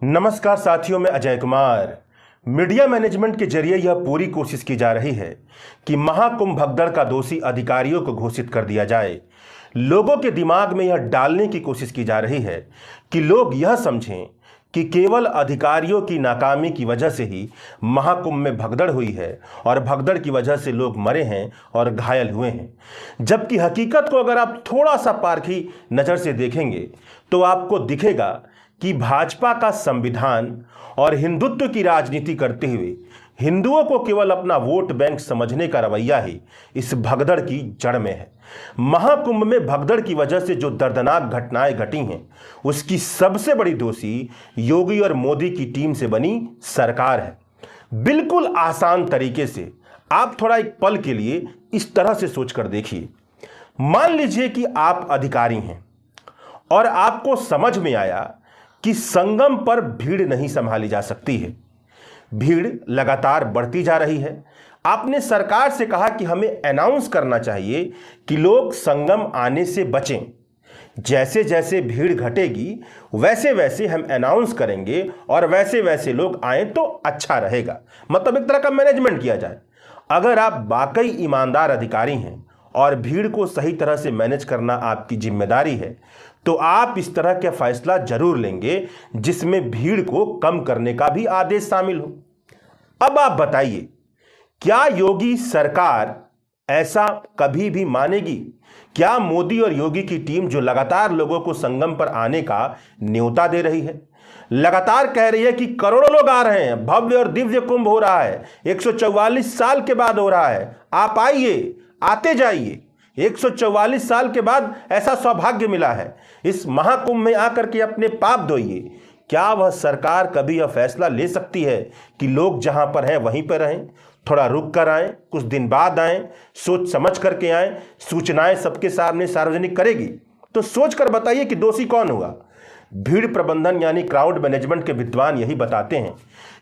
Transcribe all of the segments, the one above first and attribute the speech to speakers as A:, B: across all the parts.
A: नमस्कार साथियों, मैं अजय कुमार। मीडिया मैनेजमेंट के जरिए यह पूरी कोशिश की जा रही है कि महाकुंभ भगदड़ का दोषी अधिकारियों को घोषित कर दिया जाए। लोगों के दिमाग में यह डालने की कोशिश की जा रही है कि लोग यह समझें कि केवल अधिकारियों की नाकामी की वजह से ही महाकुंभ में भगदड़ हुई है और भगदड़ की वजह से लोग मरे हैं और घायल हुए हैं। जबकि हकीकत को अगर आप थोड़ा सा पारखी नज़र से देखेंगे तो आपको दिखेगा कि भाजपा का संविधान और हिंदुत्व की राजनीति करते हुए हिंदुओं को केवल अपना वोट बैंक समझने का रवैया ही इस भगदड़ की जड़ में है। महाकुंभ में भगदड़ की वजह से जो दर्दनाक घटनाएं घटी हैं, उसकी सबसे बड़ी दोषी योगी और मोदी की टीम से बनी सरकार है। बिल्कुल आसान तरीके से आप थोड़ा एक पल के लिए इस तरह से सोचकर देखिए। मान लीजिए कि आप अधिकारी हैं और आपको समझ में आया कि संगम पर भीड़ नहीं संभाली जा सकती है। भीड़ लगातार बढ़ती जा रही है। आपने सरकार से कहा कि हमें अनाउंस करना चाहिए कि लोग संगम आने से बचें। जैसे जैसे भीड़ घटेगी वैसे वैसे हम अनाउंस करेंगे और वैसे वैसे लोग आए तो अच्छा रहेगा। मतलब एक तरह का मैनेजमेंट किया जाए। अगर आप वाकई ईमानदार अधिकारी हैं और भीड़ को सही तरह से मैनेज करना आपकी जिम्मेदारी है तो आप इस तरह का फैसला जरूर लेंगे जिसमें भीड़ को कम करने का भी आदेश शामिल हो। अब आप बताइए, क्या योगी सरकार ऐसा कभी भी मानेगी? क्या मोदी और योगी की टीम जो लगातार लोगों को संगम पर आने का न्योता दे रही है, लगातार कह रही है कि करोड़ों लोग आ रहे हैं, भव्य और दिव्य कुंभ हो रहा है, 144 साल के बाद हो रहा है, आप आइए, आते जाइए, 144 साल के बाद ऐसा सौभाग्य मिला है, इस महाकुंभ में आकर के अपने पाप धोइए। क्या वह सरकार कभी यह फैसला ले सकती है कि लोग जहां पर हैं वहीं पर रहें, थोड़ा रुक कर आएं, कुछ दिन बाद आएं, सोच समझ करके आएं, सूचनाएं सबके सामने सार्वजनिक करेगी? तो सोच कर बताइए कि दोषी कौन होगा? भीड़ प्रबंधन यानी क्राउड मैनेजमेंट के विद्वान यही बताते हैं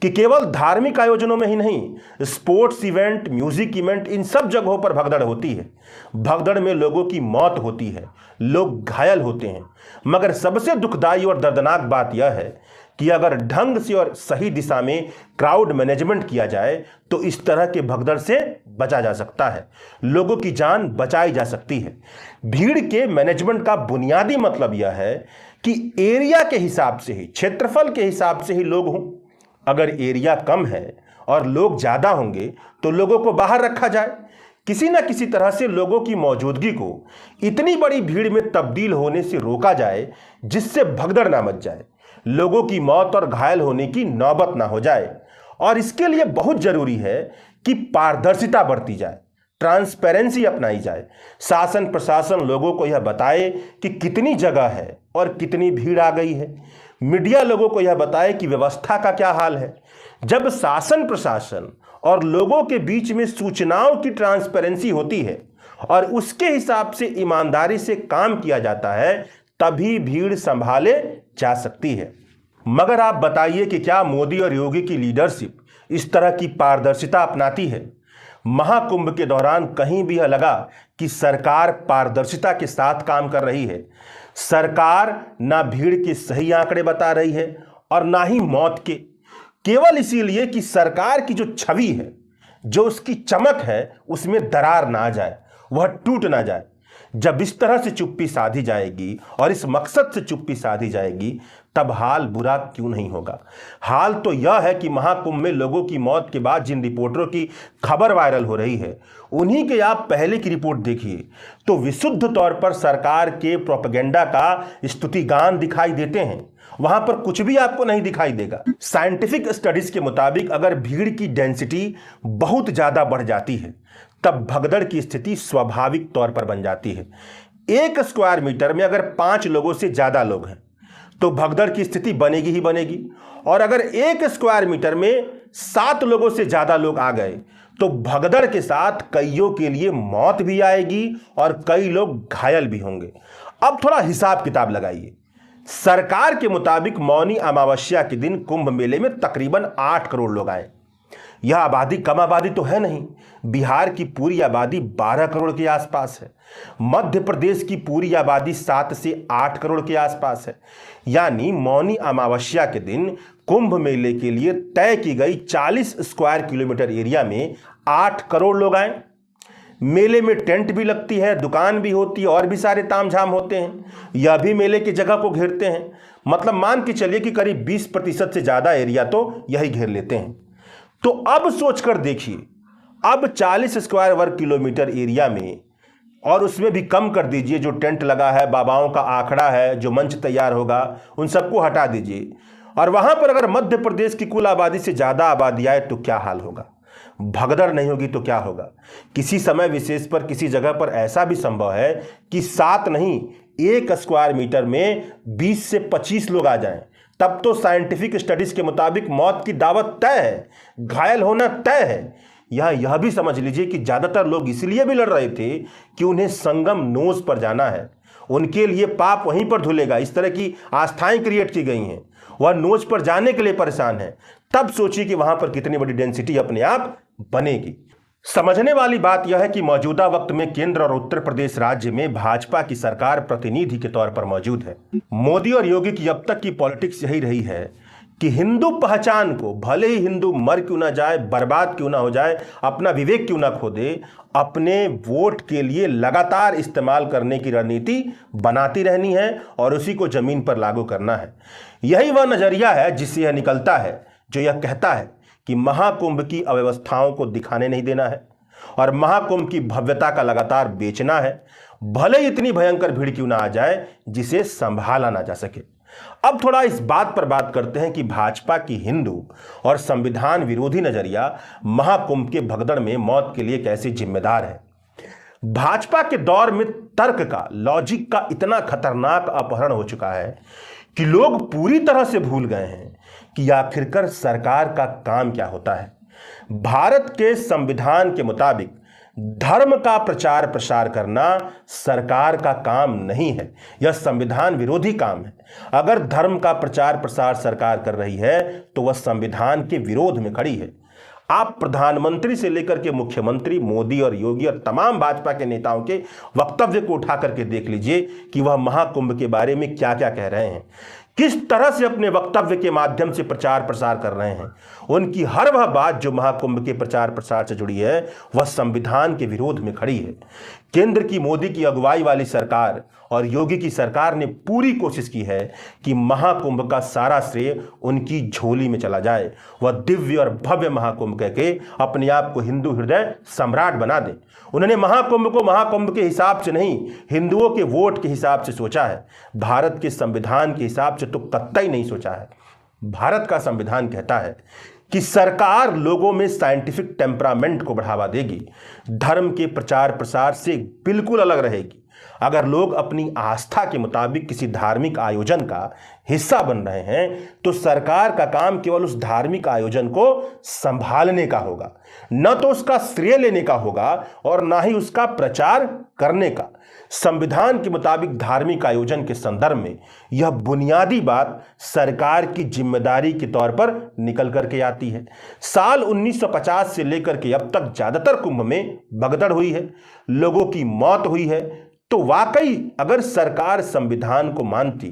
A: कि केवल धार्मिक आयोजनों में ही नहीं, स्पोर्ट्स इवेंट, म्यूजिक इवेंट, इन सब जगहों पर भगदड़ होती है। भगदड़ में लोगों की मौत होती है, लोग घायल होते हैं। मगर सबसे दुखदाई और दर्दनाक बात यह है कि अगर ढंग से और सही दिशा में क्राउड मैनेजमेंट किया जाए तो इस तरह के भगदड़ से बचा जा सकता है, लोगों की जान बचाई जा सकती है। भीड़ के मैनेजमेंट का बुनियादी मतलब यह है कि एरिया के हिसाब से ही, क्षेत्रफल के हिसाब से ही लोग हों। अगर एरिया कम है और लोग ज़्यादा होंगे तो लोगों को बाहर रखा जाए। किसी न किसी तरह से लोगों की मौजूदगी को इतनी बड़ी भीड़ में तब्दील होने से रोका जाए जिससे भगदड़ ना मच जाए, लोगों की मौत और घायल होने की नौबत ना हो जाए। और इसके लिए बहुत ज़रूरी है कि पारदर्शिता बरती जाए, ट्रांसपेरेंसी अपनाई जाए। शासन प्रशासन लोगों को यह बताए कि कितनी जगह है और कितनी भीड़ आ गई है। मीडिया लोगों को यह बताए कि व्यवस्था का क्या हाल है। जब शासन प्रशासन और लोगों के बीच में सूचनाओं की ट्रांसपेरेंसी होती है और उसके हिसाब से ईमानदारी से काम किया जाता है, तभी भीड़ संभाले जा सकती है। मगर आप बताइए कि क्या मोदी और योगी की लीडरशिप इस तरह की पारदर्शिता अपनाती है? महाकुंभ के दौरान कहीं भी यह लगा कि सरकार पारदर्शिता के साथ काम कर रही है? सरकार ना भीड़ के सही आंकड़े बता रही है और ना ही मौत के, केवल इसीलिए कि सरकार की जो छवि है, जो उसकी चमक है, उसमें दरार ना आ जाए, वह टूट ना जाए। जब इस तरह से चुप्पी साधी जाएगी और इस मकसद से चुप्पी साधी जाएगी तब हाल बुरा क्यों नहीं होगा? हाल तो यह है कि महाकुंभ में लोगों की मौत के बाद जिन रिपोर्टरों की खबर वायरल हो रही है, उन्हीं के आप पहले की रिपोर्ट देखिए तो विशुद्ध तौर पर सरकार के प्रोपेगेंडा का स्तुतिगान दिखाई देते हैं। वहां पर कुछ भी आपको नहीं दिखाई देगा। साइंटिफिक स्टडीज के मुताबिक अगर भीड़ की डेंसिटी बहुत ज्यादा बढ़ जाती है तब भगदड़ की स्थिति स्वाभाविक तौर पर बन जाती है। 1 स्क्वायर मीटर में अगर 5 लोगों से ज्यादा लोग हैं तो भगदड़ की स्थिति बनेगी ही बनेगी। और अगर 1 स्क्वायर मीटर में 7 लोगों से ज्यादा लोग आ गए तो भगदड़ के साथ कईयों के लिए मौत भी आएगी और कई लोग घायल भी होंगे। अब थोड़ा हिसाब किताब लगाइए। सरकार के मुताबिक मौनी अमावस्या के दिन कुंभ मेले में तकरीबन 8 करोड़ लोग आए। यह आबादी कम आबादी तो है नहीं। बिहार की पूरी आबादी 12 करोड़ के आसपास है। मध्य प्रदेश की पूरी आबादी 7 से 8 करोड़ के आसपास है। यानी मौनी अमावस्या के दिन कुंभ मेले के लिए तय की गई 40 स्क्वायर किलोमीटर एरिया में 8 करोड़ लोग आए। मेले में टेंट भी लगती है, दुकान भी होती है और भी सारे तामझाम होते हैं। यह भी मेले की जगह को घेरते हैं। मतलब मान के चलिए कि करीब 20% से ज़्यादा एरिया तो यही घेर लेते हैं। तो अब सोचकर देखिए, अब 40 स्क्वायर वर्ग किलोमीटर एरिया में, और उसमें भी कम कर दीजिए, जो टेंट लगा है, बाबाओं का आखड़ा है, जो मंच तैयार होगा, उन सबको हटा दीजिए, और वहां पर अगर मध्य प्रदेश की कुल आबादी से ज़्यादा आबादी आए तो क्या हाल होगा। भगदड़ नहीं होगी तो क्या होगा। किसी समय विशेष पर किसी जगह पर ऐसा भी संभव है कि 7 नहीं 1 स्क्वायर मीटर में 20 से 25 लोग आ जाएं। तब तो साइंटिफिक स्टडीज के मुताबिक मौत की दावत तय है, घायल होना तय है। यह भी समझ लीजिए कि ज़्यादातर लोग इसलिए भी लड़ रहे थे कि उन्हें संगम नोज पर जाना है, उनके लिए पाप वहीं पर धुलेगा। इस तरह की आस्थाएं क्रिएट की गई हैं। वह नोज पर जाने के लिए परेशान है। तब सोचिए कि वहां पर कितनी बड़ी डेंसिटी अपने आप बनेगी। समझने वाली बात यह है कि मौजूदा वक्त में केंद्र और उत्तर प्रदेश राज्य में भाजपा की सरकार प्रतिनिधि के तौर पर मौजूद है। मोदी और योगी की अब तक की पॉलिटिक्स यही रही है कि हिंदू पहचान को, भले ही हिंदू मर क्यों ना जाए, बर्बाद क्यों ना हो जाए, अपना विवेक क्यों ना खो दे, अपने वोट के लिए लगातार इस्तेमाल करने की रणनीति बनाती रहनी है और उसी को जमीन पर लागू करना है। यही वह नजरिया है जिससे यह निकलता है, जो यह कहता है कि महाकुंभ की अव्यवस्थाओं को दिखाने नहीं देना है और महाकुंभ की भव्यता का लगातार बेचना है, भले इतनी भयंकर भीड़ क्यों ना आ जाए जिसे संभाला ना जा सके। अब थोड़ा इस बात पर बात करते हैं कि भाजपा की हिंदू और संविधान विरोधी नजरिया महाकुंभ के भगदड़ में मौत के लिए कैसे जिम्मेदार है। भाजपा के दौर में तर्क का, लॉजिक का इतना खतरनाक अपहरण हो चुका है कि लोग पूरी तरह से भूल गए हैं कि आखिरकार सरकार का काम क्या होता है। भारत के संविधान के मुताबिक धर्म का प्रचार प्रसार करना सरकार का काम नहीं है, यह संविधान विरोधी काम है। अगर धर्म का प्रचार प्रसार सरकार कर रही है तो वह संविधान के विरोध में खड़ी है। आप प्रधानमंत्री से लेकर के मुख्यमंत्री मोदी और योगी और तमाम भाजपा के नेताओं के वक्तव्य को उठा करके देख लीजिए कि वह महाकुंभ के बारे में क्या क्या कह रहे हैं, किस तरह से अपने वक्तव्य के माध्यम से प्रचार प्रसार कर रहे हैं। उनकी हर वह बात जो महाकुंभ के प्रचार प्रसार से जुड़ी है वह संविधान के विरोध में खड़ी है। केंद्र की मोदी की अगुवाई वाली सरकार और योगी की सरकार ने पूरी कोशिश की है कि महाकुंभ का सारा श्रेय उनकी झोली में चला जाए। वह दिव्य और भव्य महाकुंभ कहके अपने आप को हिंदू हृदय सम्राट बना दें। उन्होंने महाकुंभ को महाकुंभ के हिसाब से नहीं, हिंदुओं के वोट के हिसाब से सोचा है। भारत के संविधान के हिसाब से तो कतई नहीं सोचा है। भारत का संविधान कहता है कि सरकार लोगों में साइंटिफिक टेम्परामेंट को बढ़ावा देगी, धर्म के प्रचार प्रसार से बिल्कुल अलग रहेगी। अगर लोग अपनी आस्था के मुताबिक किसी धार्मिक आयोजन का हिस्सा बन रहे हैं तो सरकार का काम केवल उस धार्मिक आयोजन को संभालने का होगा, न तो उसका श्रेय लेने का होगा और ना ही उसका प्रचार करने का। संविधान के मुताबिक धार्मिक आयोजन के संदर्भ में यह बुनियादी बात सरकार की जिम्मेदारी के तौर पर निकल करके आती है। साल 1950 से लेकर के अब तक ज्यादातर कुंभ में भगदड़ हुई है, लोगों की मौत हुई है। तो वाकई अगर सरकार संविधान को मानती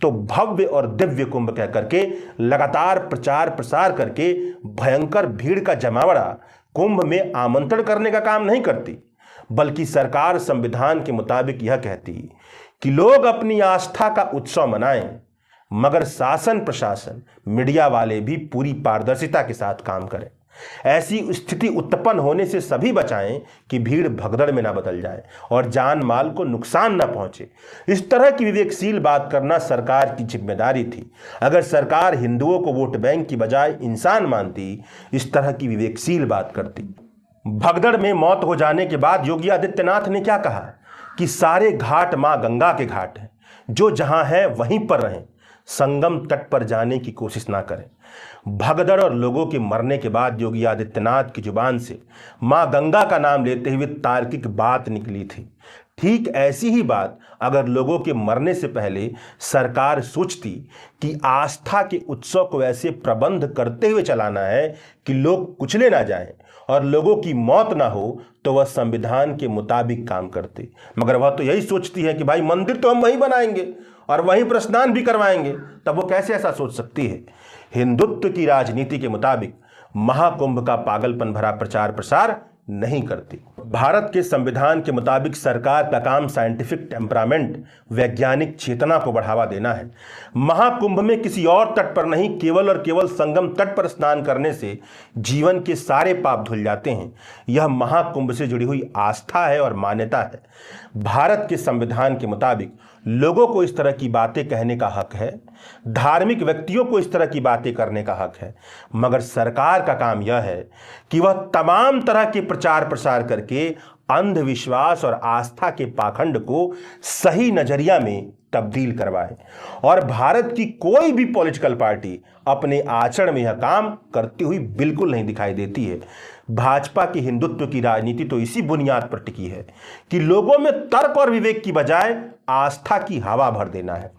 A: तो भव्य और दिव्य कुंभ कह करके लगातार प्रचार प्रसार करके भयंकर भीड़ का जमावड़ा कुंभ में आमंत्रण करने का काम नहीं करती, बल्कि सरकार संविधान के मुताबिक यह कहती कि लोग अपनी आस्था का उत्सव मनाएं, मगर शासन प्रशासन मीडिया वाले भी पूरी पारदर्शिता के साथ काम करें। ऐसी स्थिति उत्पन्न होने से सभी बचाएं कि भीड़ भगदड़ में ना बदल जाए और जान माल को नुकसान ना पहुंचे। इस तरह की विवेकशील बात करना सरकार की जिम्मेदारी थी। अगर सरकार हिंदुओं को वोट बैंक की बजाय इंसान मानती, इस तरह की विवेकशील बात करती। भगदड़ में मौत हो जाने के बाद योगी आदित्यनाथ ने क्या कहा कि सारे घाट मां गंगा के घाट हैं, जो जहां है वहीं पर रहें, संगम तट पर जाने की कोशिश ना करें। भगदड़ और लोगों के मरने के बाद योगी आदित्यनाथ की जुबान से मां गंगा का नाम लेते हुए तार्किक बात निकली थी। ठीक ऐसी ही बात अगर लोगों के मरने से पहले सरकार सोचती कि आस्था के उत्सव को ऐसे प्रबंध करते हुए चलाना है कि लोग कुचले ना जाएं और लोगों की मौत ना हो, तो वह संविधान के मुताबिक काम करते। मगर वह तो यही सोचती है कि भाई मंदिर तो हम वहीं बनाएंगे और वहीं पर स्नान भी करवाएंगे, तब वो कैसे ऐसा सोच सकती है। हिंदुत्व की राजनीति के मुताबिक महाकुंभ का पागलपन भरा प्रचार प्रसार नहीं करती। भारत के संविधान के मुताबिक सरकार का काम साइंटिफिक टेम्परामेंट, वैज्ञानिक चेतना को बढ़ावा देना है। महाकुंभ में किसी और तट पर नहीं, केवल और केवल संगम तट पर स्नान करने से जीवन के सारे पाप धुल जाते हैं। यह महाकुंभ से जुड़ी हुई आस्था है और मान्यता है। भारत के संविधान के मुताबिक लोगों को इस तरह की बातें कहने का हक है, धार्मिक व्यक्तियों को इस तरह की बातें करने का हक है, मगर सरकार का काम यह है कि वह तमाम तरह के प्रचार प्रसार करके अंधविश्वास और आस्था के पाखंड को सही नजरिया में तब्दील करवाए। और भारत की कोई भी पॉलिटिकल पार्टी अपने आचरण में यह काम करती हुई बिल्कुल नहीं दिखाई देती है। भाजपा की हिंदुत्व की राजनीति तो इसी बुनियाद पर टिकी है कि लोगों में तर्क और विवेक की बजाय आस्था की हवा भर देना है।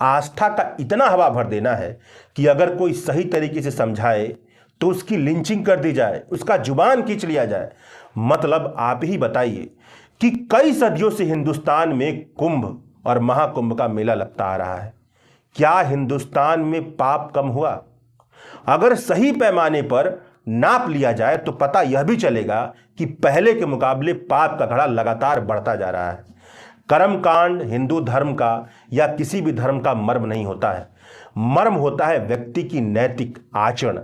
A: आस्था का इतना हवा भर देना है कि अगर कोई सही तरीके से समझाए तो उसकी लिंचिंग कर दी जाए, उसका जुबान खींच लिया जाए। मतलब आप ही बताइए कि कई सदियों से हिंदुस्तान में कुंभ और महाकुंभ का मेला लगता आ रहा है। क्या हिंदुस्तान में पाप कम हुआ? अगर सही पैमाने पर नाप लिया जाए तो पता यह भी चलेगा कि पहले के मुकाबले पाप का घड़ा लगातार बढ़ता जा रहा है। कर्मकांड हिंदू धर्म का या किसी भी धर्म का मर्म नहीं होता है। मर्म होता है व्यक्ति की नैतिक आचरण,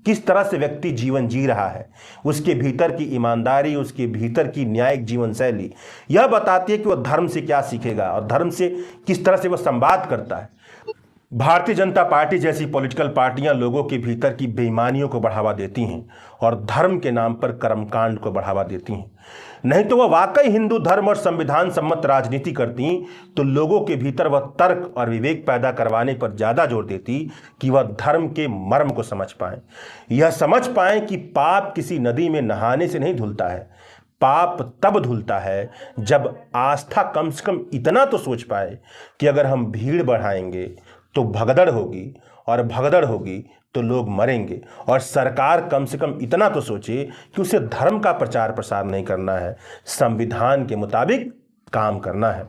A: किस तरह से व्यक्ति जीवन जी रहा है, उसके भीतर की ईमानदारी, उसके भीतर की न्यायिक जीवन शैली यह बताती है कि वह धर्म से क्या सीखेगा और धर्म से किस तरह से वह संवाद करता है। भारतीय जनता पार्टी जैसी पॉलिटिकल पार्टियां लोगों के भीतर की बेईमानियों को बढ़ावा देती हैं और धर्म के नाम पर कर्मकांड को बढ़ावा देती हैं। नहीं तो वह वाकई हिंदू धर्म और संविधान सम्मत राजनीति करती तो लोगों के भीतर वह तर्क और विवेक पैदा करवाने पर ज्यादा जोर देती कि वह धर्म के मर्म को समझ पाएं। यह समझ पाएं कि पाप किसी नदी में नहाने से नहीं धुलता है। पाप तब धुलता है जब आस्था कम से कम इतना तो सोच पाए कि अगर हम भीड़ बढ़ाएंगे तो भगदड़ होगी और भगदड़ होगी तो लोग मरेंगे। और सरकार कम से कम इतना तो सोचे कि उसे धर्म का प्रचार प्रसार नहीं करना है, संविधान के मुताबिक काम करना है।